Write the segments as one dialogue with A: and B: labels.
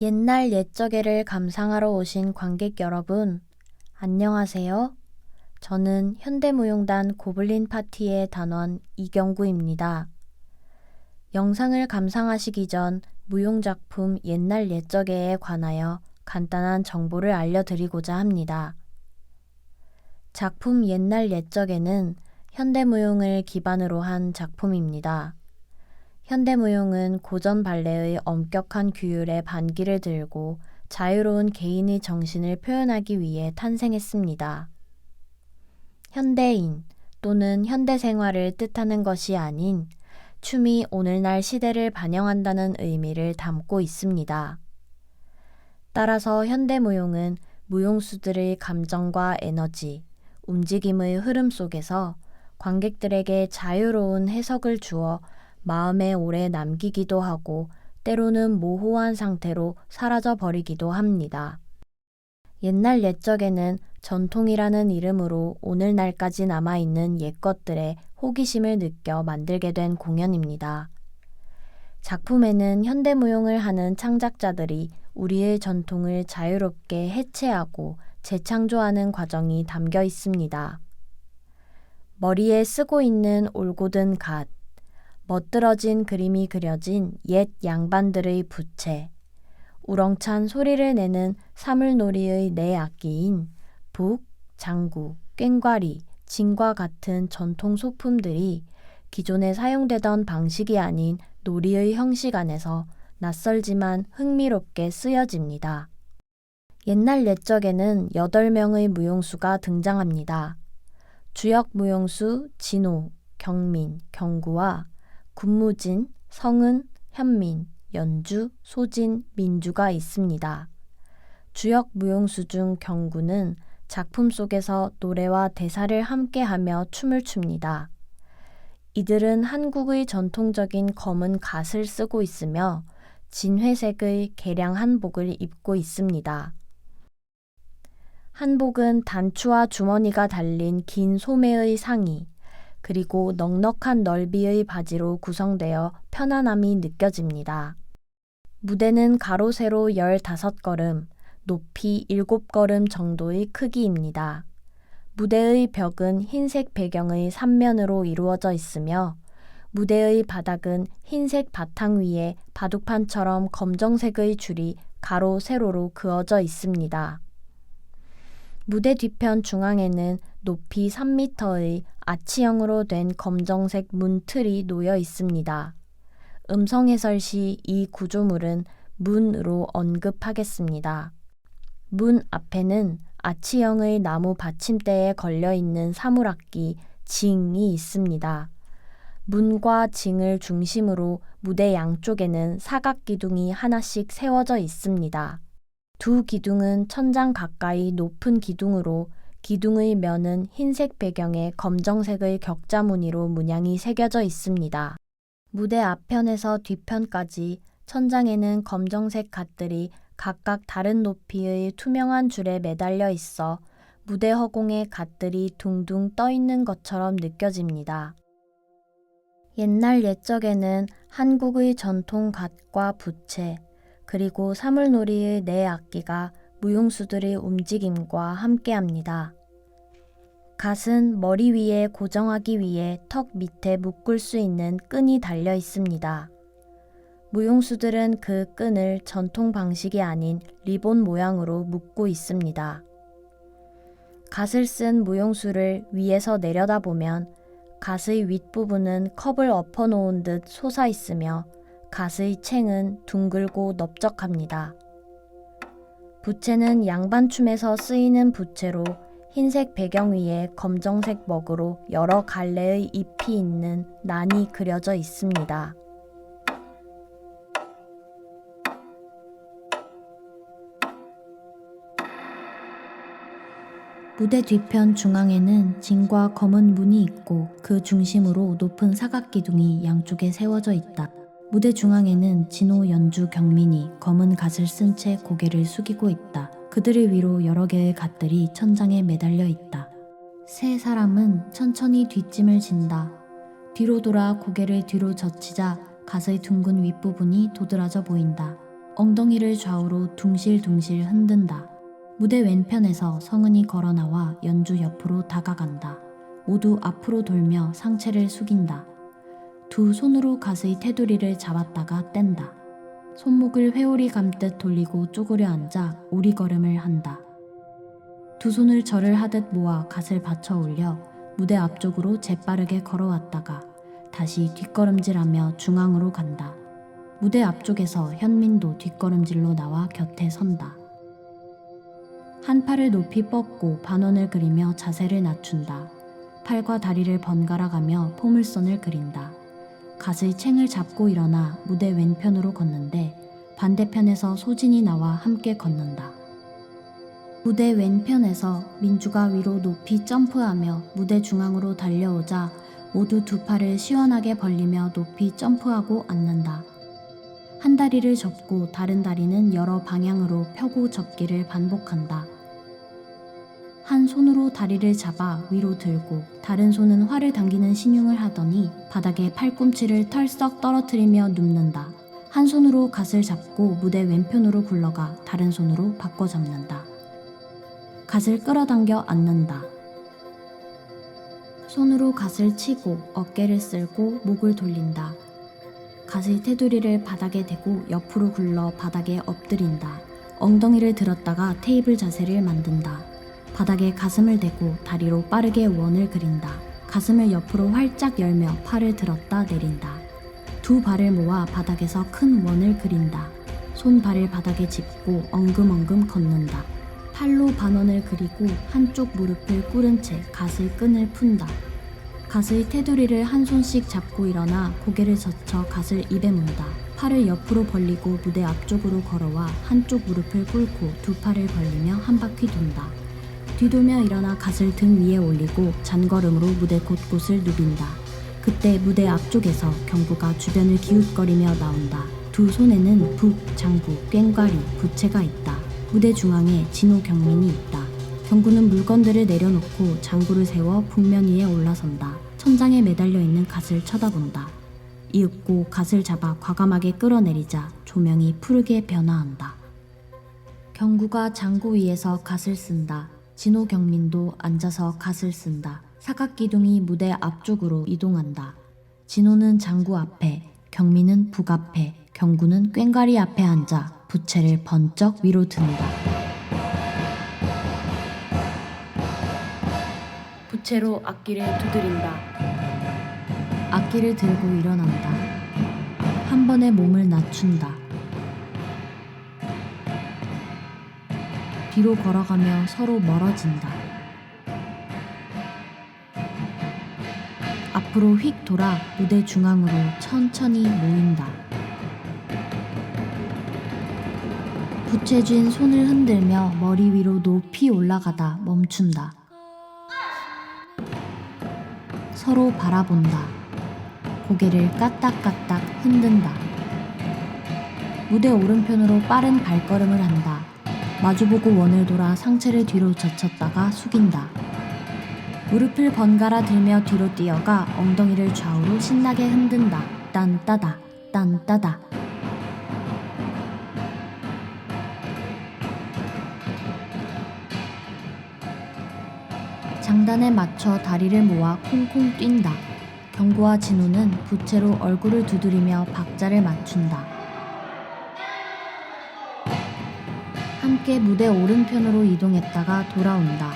A: 옛날 옛적에를 감상하러 오신 관객 여러분, 안녕하세요. 저는 현대무용단 고블린 파티의 단원 이경구입니다. 영상을 감상하시기 전 무용작품 옛날 옛적에에 관하여 간단한 정보를 알려드리고자 합니다. 작품 옛날 옛적에는 현대무용을 기반으로 한 작품입니다. 현대무용은 고전 발레의 엄격한 규율에 반기를 들고 자유로운 개인의 정신을 표현하기 위해 탄생했습니다. 현대인 또는 현대생활을 뜻하는 것이 아닌 춤이 오늘날 시대를 반영한다는 의미를 담고 있습니다. 따라서 현대무용은 무용수들의 감정과 에너지, 움직임의 흐름 속에서 관객들에게 자유로운 해석을 주어 마음에 오래 남기기도 하고 때로는 모호한 상태로 사라져 버리기도 합니다. 옛날 옛적에는 전통이라는 이름으로 오늘날까지 남아있는 옛것들에 호기심을 느껴 만들게 된 공연입니다. 작품에는 현대무용을 하는 창작자들이 우리의 전통을 자유롭게 해체하고 재창조하는 과정이 담겨 있습니다. 머리에 쓰고 있는 올곧은 갓, 멋들어진 그림이 그려진 옛 양반들의 부채, 우렁찬 소리를 내는 사물놀이의 네 악기인 북, 장구, 꽹과리, 징과 같은 전통 소품들이 기존에 사용되던 방식이 아닌 놀이의 형식 안에서 낯설지만 흥미롭게 쓰여집니다. 옛날 옛적에는 8명의 무용수가 등장합니다. 주역 무용수 진호, 경민, 경구와 군무진, 성은, 현민, 연주, 소진, 민주가 있습니다. 주역 무용수 중 경구는 작품 속에서 노래와 대사를 함께하며 춤을 춥니다. 이들은 한국의 전통적인 검은 갓을 쓰고 있으며 진회색의 개량 한복을 입고 있습니다. 한복은 단추와 주머니가 달린 긴 소매의 상의, 그리고 넉넉한 넓이의 바지로 구성되어 편안함이 느껴집니다. 무대는 가로 세로 15걸음, 높이 7걸음 정도의 크기입니다. 무대의 벽은 흰색 배경의 3면으로 이루어져 있으며 무대의 바닥은 흰색 바탕 위에 바둑판처럼 검정색의 줄이 가로 세로로 그어져 있습니다. 무대 뒤편 중앙에는 높이 3m의 아치형으로 된 검정색 문틀이 놓여 있습니다. 음성 해설 시 이 구조물은 문으로 언급하겠습니다. 문 앞에는 아치형의 나무 받침대에 걸려있는 사물악기 징이 있습니다. 문과 징을 중심으로 무대 양쪽에는 사각기둥이 하나씩 세워져 있습니다. 두 기둥은 천장 가까이 높은 기둥으로 기둥의 면은 흰색 배경에 검정색의 격자 무늬로 문양이 새겨져 있습니다. 무대 앞편에서 뒤편까지 천장에는 검정색 갓들이 각각 다른 높이의 투명한 줄에 매달려 있어 무대 허공에 갓들이 둥둥 떠 있는 것처럼 느껴집니다. 옛날 옛적에는 한국의 전통 갓과 부채, 그리고 사물놀이의 네 악기가 무용수들의 움직임과 함께합니다. 갓은 머리 위에 고정하기 위해 턱 밑에 묶을 수 있는 끈이 달려 있습니다. 무용수들은 그 끈을 전통 방식이 아닌 리본 모양으로 묶고 있습니다. 갓을 쓴 무용수를 위에서 내려다보면 갓의 윗부분은 컵을 엎어놓은 듯 솟아 있으며 갓의 챙은 둥글고 넓적합니다. 부채는 양반춤에서 쓰이는 부채로 흰색 배경 위에 검정색 먹으로 여러 갈래의 잎이 있는 난이 그려져 있습니다. 무대 뒤편 중앙에는 진과 검은 문이 있고 그 중심으로 높은 사각기둥이 양쪽에 세워져 있다. 무대 중앙에는 진호, 연주, 경민이 검은 갓을 쓴 채 고개를 숙이고 있다. 그들의 위로 여러 개의 갓들이 천장에 매달려 있다. 세 사람은 천천히 뒷짐을 진다. 뒤로 돌아 고개를 뒤로 젖히자 갓의 둥근 윗부분이 도드라져 보인다. 엉덩이를 좌우로 둥실둥실 흔든다. 무대 왼편에서 성은이 걸어나와 연주 옆으로 다가간다. 모두 앞으로 돌며 상체를 숙인다. 두 손으로 가스의 테두리를 잡았다가 뗀다. 손목을 회오리 감듯 돌리고 쪼그려 앉아 오리걸음을 한다. 두 손을 절을 하듯 모아 갓을 받쳐 올려 무대 앞쪽으로 재빠르게 걸어왔다가 다시 뒷걸음질하며 중앙으로 간다. 무대 앞쪽에서 현민도 뒷걸음질로 나와 곁에 선다. 한 팔을 높이 뻗고 반원을 그리며 자세를 낮춘다. 팔과 다리를 번갈아 가며 포물선을 그린다. 갓의 챙을 잡고 일어나 무대 왼편으로 걷는데 반대편에서 소진이 나와 함께 걷는다. 무대 왼편에서 민주가 위로 높이 점프하며 무대 중앙으로 달려오자 모두 두 팔을 시원하게 벌리며 높이 점프하고 앉는다. 한 다리를 접고 다른 다리는 여러 방향으로 펴고 접기를 반복한다. 한 손으로 다리를 잡아 위로 들고 다른 손은 활을 당기는 신용을 하더니 바닥에 팔꿈치를 털썩 떨어뜨리며 눕는다. 한 손으로 갓을 잡고 무대 왼편으로 굴러가 다른 손으로 바꿔 잡는다. 갓을 끌어당겨 앉는다. 손으로 갓을 치고 어깨를 쓸고 목을 돌린다. 갓의 테두리를 바닥에 대고 옆으로 굴러 바닥에 엎드린다. 엉덩이를 들었다가 테이블 자세를 만든다. 바닥에 가슴을 대고 다리로 빠르게 원을 그린다. 가슴을 옆으로 활짝 열며 팔을 들었다 내린다. 두 발을 모아 바닥에서 큰 원을 그린다. 손발을 바닥에 짚고 엉금엉금 걷는다. 팔로 반원을 그리고 한쪽 무릎을 꿇은 채 갓의 끈을 푼다. 갓의 테두리를 한 손씩 잡고 일어나 고개를 젖혀 갓을 입에 문다. 팔을 옆으로 벌리고 무대 앞쪽으로 걸어와 한쪽 무릎을 꿇고 두 팔을 벌리며 한 바퀴 돈다. 뒤돌며 일어나 갓을 등 위에 올리고 잔걸음으로 무대 곳곳을 누빈다. 그때 무대 앞쪽에서 경구가 주변을 기웃거리며 나온다. 두 손에는 북, 장구, 꽹과리, 부채가 있다. 무대 중앙에 진호 경민이 있다. 경구는 물건들을 내려놓고 장구를 세워 북면 위에 올라선다. 천장에 매달려 있는 갓을 쳐다본다. 이윽고 갓을 잡아 과감하게 끌어내리자 조명이 푸르게 변화한다. 경구가 장구 위에서 갓을 쓴다. 진호 경민도 앉아서 갓을 쓴다. 사각기둥이 무대 앞쪽으로 이동한다. 진호는 장구 앞에, 경민은 북 앞에, 경구는 꽹과리 앞에 앉아 부채를 번쩍 위로 든다. 부채로 악기를 두드린다. 악기를 들고 일어난다. 한 번에 몸을 낮춘다. 뒤로 걸어가며 서로 멀어진다. 앞으로 휙 돌아 무대 중앙으로 천천히 모인다. 부채 쥔 손을 흔들며 머리 위로 높이 올라가다 멈춘다. 서로 바라본다. 고개를 까딱까딱 흔든다. 무대 오른편으로 빠른 발걸음을 한다. 마주보고 원을 돌아 상체를 뒤로 젖혔다가 숙인다. 무릎을 번갈아 들며 뒤로 뛰어가 엉덩이를 좌우로 신나게 흔든다. 딴따다, 딴따다. 장단에 맞춰 다리를 모아 콩콩 뛴다. 경구와 진호는 부채로 얼굴을 두드리며 박자를 맞춘다. 함께 무대 오른편으로 이동했다가 돌아온다.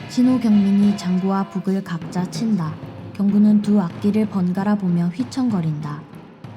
A: 진호 경민이 장구와 북을 각자 친다. 경구는 두 악기를 번갈아 보며 휘청거린다.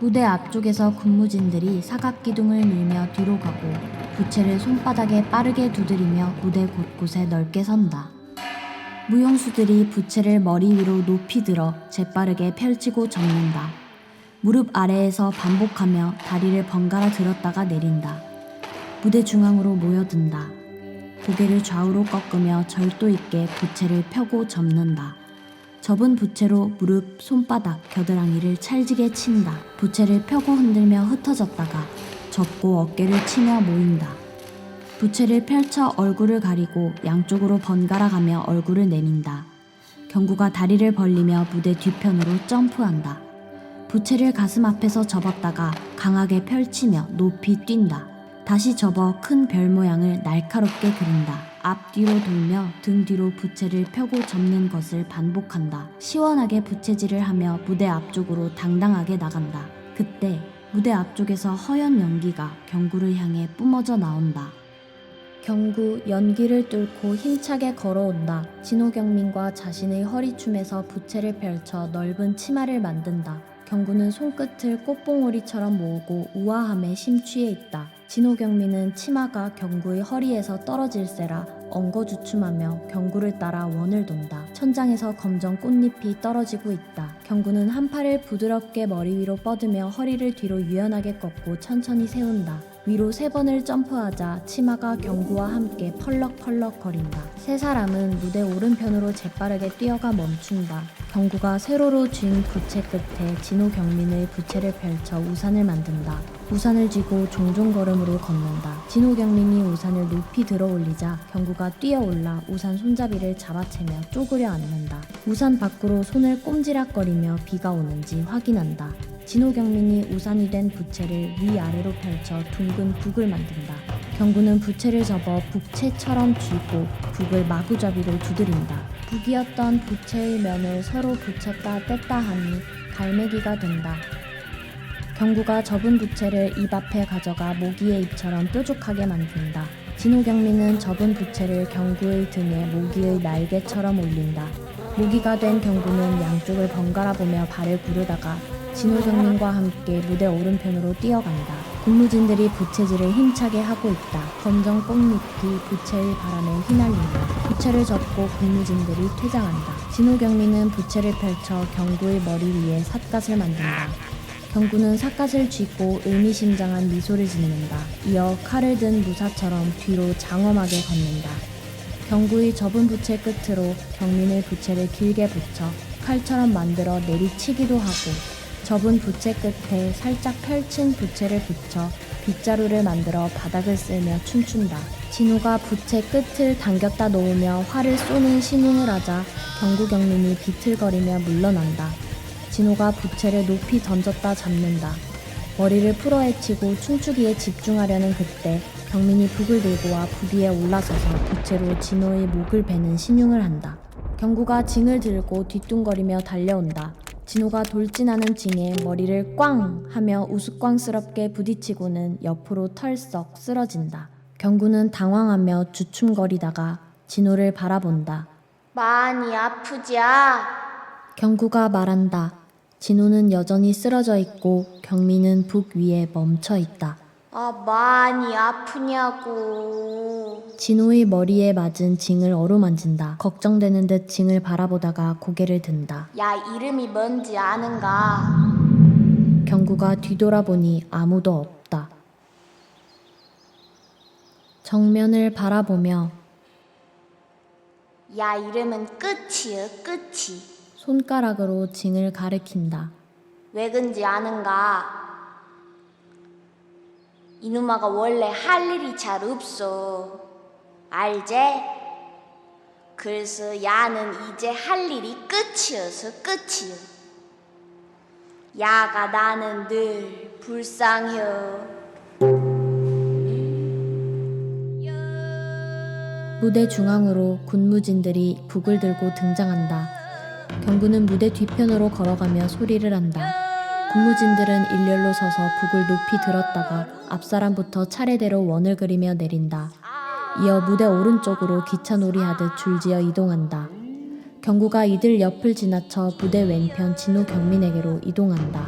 A: 무대 앞쪽에서 군무진들이 사각기둥을 밀며 뒤로 가고 부채를 손바닥에 빠르게 두드리며 무대 곳곳에 넓게 선다. 무용수들이 부채를 머리 위로 높이 들어 재빠르게 펼치고 접는다. 무릎 아래에서 반복하며 다리를 번갈아 들었다가 내린다. 무대 중앙으로 모여든다. 고개를 좌우로 꺾으며 절도 있게 부채를 펴고 접는다. 접은 부채로 무릎, 손바닥, 겨드랑이를 찰지게 친다. 부채를 펴고 흔들며 흩어졌다가 접고 어깨를 치며 모인다. 부채를 펼쳐 얼굴을 가리고 양쪽으로 번갈아 가며 얼굴을 내민다. 경구가 다리를 벌리며 무대 뒤편으로 점프한다. 부채를 가슴 앞에서 접었다가 강하게 펼치며 높이 뛴다. 다시 접어 큰 별 모양을 날카롭게 그린다. 앞뒤로 돌며 등 뒤로 부채를 펴고 접는 것을 반복한다. 시원하게 부채질을 하며 무대 앞쪽으로 당당하게 나간다. 그때 무대 앞쪽에서 허연 연기가 경구를 향해 뿜어져 나온다. 경구 연기를 뚫고 힘차게 걸어온다. 진호경민과 자신의 허리춤에서 부채를 펼쳐 넓은 치마를 만든다. 경구는 손끝을 꽃봉오리처럼 모으고 우아함에 심취해 있다. 진호경민은 치마가 경구의 허리에서 떨어질세라 엉거주춤하며 경구를 따라 원을 돈다. 천장에서 검정 꽃잎이 떨어지고 있다. 경구는 한 팔을 부드럽게 머리 위로 뻗으며 허리를 뒤로 유연하게 꺾고 천천히 세운다. 위로 3번을 점프하자 치마가 경구와 함께 펄럭펄럭 거린다. 세 사람은 무대 오른편으로 재빠르게 뛰어가 멈춘다. 경구가 세로로 쥔 부채 끝에 진호경민의 부채를 펼쳐 우산을 만든다. 우산을 쥐고 종종 걸음으로 걷는다. 진호경민이 우산을 높이 들어 올리자 경구가 뛰어올라 우산 손잡이를 잡아채며 쪼그려 앉는다. 우산 밖으로 손을 꼼지락거리며 비가 오는지 확인한다. 진호경민이 우산이 된 부채를 위아래로 펼쳐 둥근 북을 만든다. 경구는 부채를 접어 북채처럼 쥐고 북을 마구잡이로 두드린다. 북이었던 부채의 면을 서로 붙였다 뗐다 하니 갈매기가 된다. 경구가 접은 부채를 입 앞에 가져가 모기의 입처럼 뾰족하게 만든다. 진호경민은 접은 부채를 경구의 등에 모기의 날개처럼 올린다. 모기가 된 경구는 양쪽을 번갈아 보며 발을 구르다가 진호경민과 함께 무대 오른편으로 뛰어간다. 군무진들이 부채질을 힘차게 하고 있다. 검정 꽃잎이 부채의 바람에 휘날린다. 부채를 접고 군무진들이 퇴장한다. 진호경민은 부채를 펼쳐 경구의 머리 위에 삿갓을 만든다. 경구는 삿갓을 쥐고 의미심장한 미소를 짓는다. 이어 칼을 든 무사처럼 뒤로 장엄하게 걷는다. 경구의 접은 부채 끝으로 경민의 부채를 길게 붙여 칼처럼 만들어 내리치기도 하고 접은 부채 끝에 살짝 펼친 부채를 붙여 빗자루를 만들어 바닥을 쓸며 춤춘다. 진호가 부채 끝을 당겼다 놓으며 활을 쏘는 신용을 하자 경구경민이 비틀거리며 물러난다. 진호가 부채를 높이 던졌다 잡는다. 머리를 풀어헤치고 춤추기에 집중하려는 그때 경민이 북을 들고 와 북 위에 올라서서 부채로 진호의 목을 베는 신용을 한다. 경구가 징을 들고 뒤뚱거리며 달려온다. 진호가 돌진하는 징에 머리를 꽝 하며 우스꽝스럽게 부딪히고는 옆으로 털썩 쓰러진다. 경구는 당황하며 주춤거리다가 진호를 바라본다.
B: 많이 아프지?
A: 경구가 말한다. 진호는 여전히 쓰러져 있고 경민은 북 위에 멈춰 있다.
B: 많이 아프냐고.
A: 진호의 머리에 맞은 징을 어루만진다. 걱정되는 듯 징을 바라보다가 고개를 든다.
B: 야, 이름이 뭔지 아는가?
A: 경구가 뒤돌아보니 아무도 없다. 정면을 바라보며
B: 야, 이름은 끝이여, 끝이.
A: 손가락으로 징을 가리킨다.
B: 왜 근지 아는가? 이누마가 원래 할 일이 잘 없어. 알제? 그래서 야는 이제 할 일이 끝이어서 끝이여. 야가 나는 늘 불쌍혀.
A: 무대 중앙으로 군무진들이 북을 들고 등장한다. 경구는 무대 뒤편으로 걸어가며 소리를 한다. 군무진들은 일렬로 서서 북을 높이 들었다가 앞사람부터 차례대로 원을 그리며 내린다. 이어 무대 오른쪽으로 기차놀이 하듯 줄지어 이동한다. 경구가 이들 옆을 지나쳐 무대 왼편 진호경민에게로 이동한다.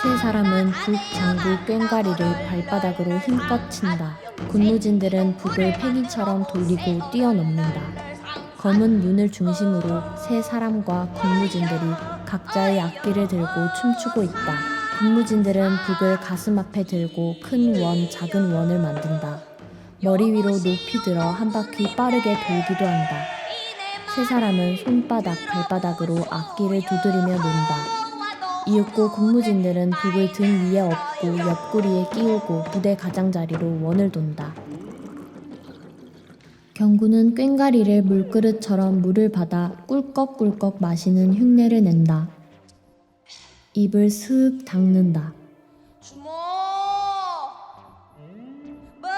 A: 세 사람은 북, 장구, 꽹과리를 발바닥으로 힘껏 친다. 군무진들은 북을 팽이처럼 돌리고 뛰어넘는다. 검은 문을 중심으로 세 사람과 군무진들이 각자의 악기를 들고 춤추고 있다. 군무진들은 북을 가슴 앞에 들고 큰 원, 작은 원을 만든다. 머리 위로 높이 들어 한 바퀴 빠르게 돌기도 한다. 세 사람은 손바닥, 발바닥으로 악기를 두드리며 논다. 이윽고 군무진들은 북을 등 위에 엎고 옆구리에 끼우고 무대 가장자리로 원을 돈다. 경구는 꽹과리를 물그릇처럼 물을 받아 꿀꺽꿀꺽 마시는 흉내를 낸다. 입을 스윽 닦는다.
B: 주모 먼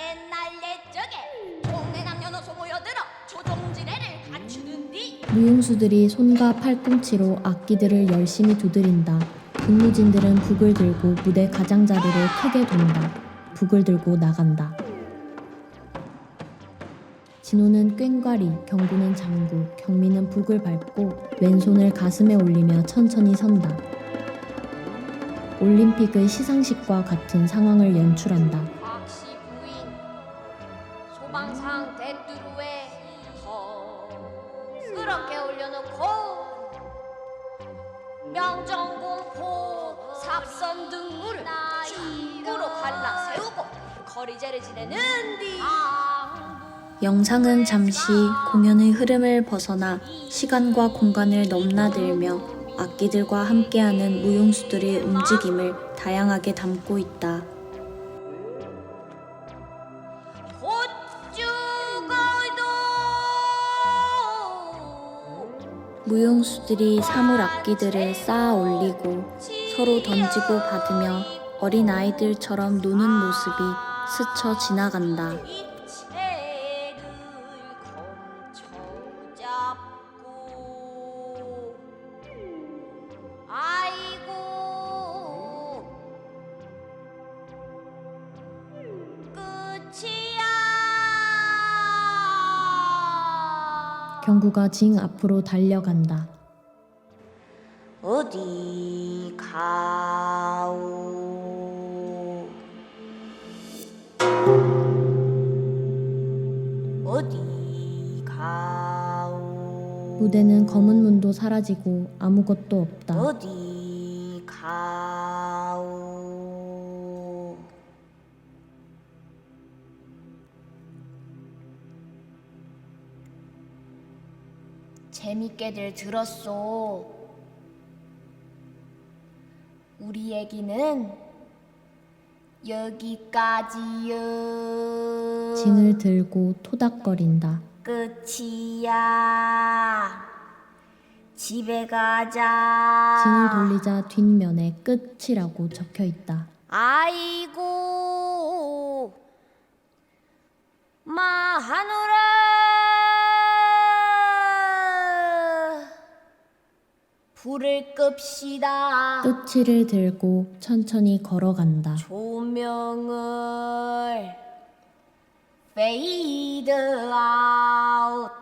B: 옛날 옛적에 동네 남녀노소 모여들어 조종지례를 갖추는디
A: 무용수들이 손과 팔꿈치로 악기들을 열심히 두드린다. 군무진들은 북을 들고 무대 가장자리를 크게 돈다. 북을 들고 나간다. 진호는 꽹과리, 경구는 장구, 경미는 북을 밟고 왼손을 가슴에 올리며 천천히 선다. 올림픽의 시상식과 같은 상황을 연출한다.
B: 박씨 부인 소방상 대두루에 그렇게 올려놓고 명정공포 삽선 등물을 축구로 갈라 세우고 거리제를 지내는디
A: 영상은 잠시 공연의 흐름을 벗어나 시간과 공간을 넘나들며 악기들과 함께하는 무용수들의 움직임을 다양하게 담고 있다. 무용수들이 사물 악기들을 쌓아 올리고 서로 던지고 받으며 어린 아이들처럼 노는 모습이 스쳐 지나간다. 경구가 징 앞으로 달려간다.
B: 어디 가오 어디 가오
A: 무대는 검은 문도 사라지고 아무것도 없다.
B: 어디 가오 재밌게들 들었소. 우리 얘기는 여기까지요.
A: 징을 들고 토닥거린다.
B: 끝이야. 집에 가자.
A: 징을 돌리자 뒷면에 끝이라고 적혀 있다.
B: 아이고 마하노라 불을 끕시다.
A: 끝이를 들고 천천히 걸어간다.
B: 조명을 페이드 아웃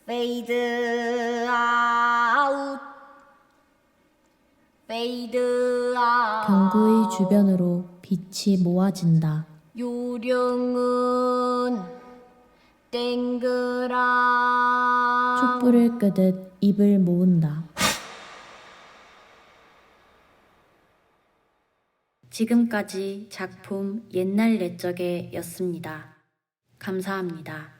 B: 페이드 아웃 페이드 아웃
A: 경구의 주변으로 빛이 모아진다.
B: 요령은 땡그라
A: 촛불을 끄듯 입을 모은다. 지금까지 작품 옛날 옛적에 였습니다. 감사합니다.